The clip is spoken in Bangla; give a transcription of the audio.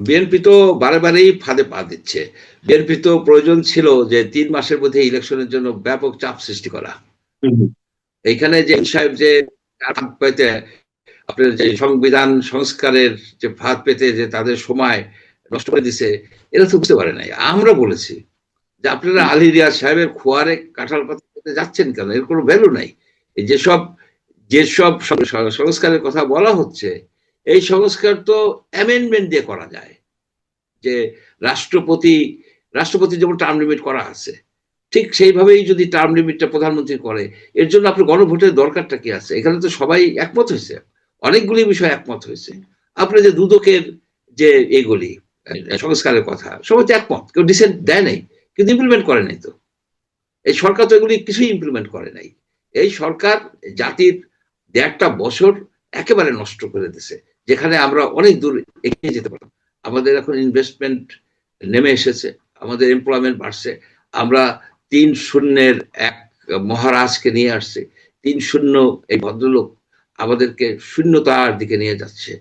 বিএনপি তো বারেবারেই ফাঁদে পা দিচ্ছে। বিএনপি তো প্রয়োজন ছিল যে 3 মাসের মধ্যে ইলেকশনের জন্য ব্যাপক চাপ সৃষ্টি করা। এইখানে যে সাহেব যে পেতে আপনার যে সংবিধান সংস্কারের যে ভাত পেতে যে তাদের সময় নষ্ট করে দিছে, এরা তো বুঝতে পারে নাই। আমরা বলেছি যে আপনারা আলী রিয়াজ সাহেবের খোয়ারে কাঁঠাল পাতা খেতে যাচ্ছেন কেন, এর কোনো ভ্যালু নাই। যেসব যেসব সংস্কারের কথা বলা হচ্ছে, এই সংস্কার তো অ্যামেন্ডমেন্ট দিয়ে করা যায়। যে রাষ্ট্রপতি রাষ্ট্রপতি যেমন টার্ম লিমিট করা আছে, ঠিক সেইভাবেই যদি টার্ম লিমিটটা প্রধানমন্ত্রী করে, এর জন্য আপনার গণভোটের দরকারটা কি আছে? এখানে তো সবাই একমত হয়েছে, অনেকগুলি বিষয় একমত হয়েছে। আপনার যে দুদকের যে এইগুলি সংস্কারের কথা, সবাই তো একমত, কেউ ডিসেন্ট দেয় নাই, কিন্তু ইমপ্লিমেন্ট করে নাই তো। এই সরকার তো এগুলি কিছুই ইমপ্লিমেন্ট করে নাই। এই সরকার জাতির 1.5টা বছর একেবারে নষ্ট করে দিছে, যেখানে আমরা অনেক দূর এগিয়ে যেতে পারতাম। আমাদের এখন ইনভেস্টমেন্ট নেমে এসেছে, আমাদের এমপ্লয়মেন্ট বাড়ছে। আমরা 3-0 এক মহারাজকে নিয়ে আসছি। 3-0 এই ভদ্রলোক আমাদেরকে শূন্যতার দিকে নিয়ে যাচ্ছে।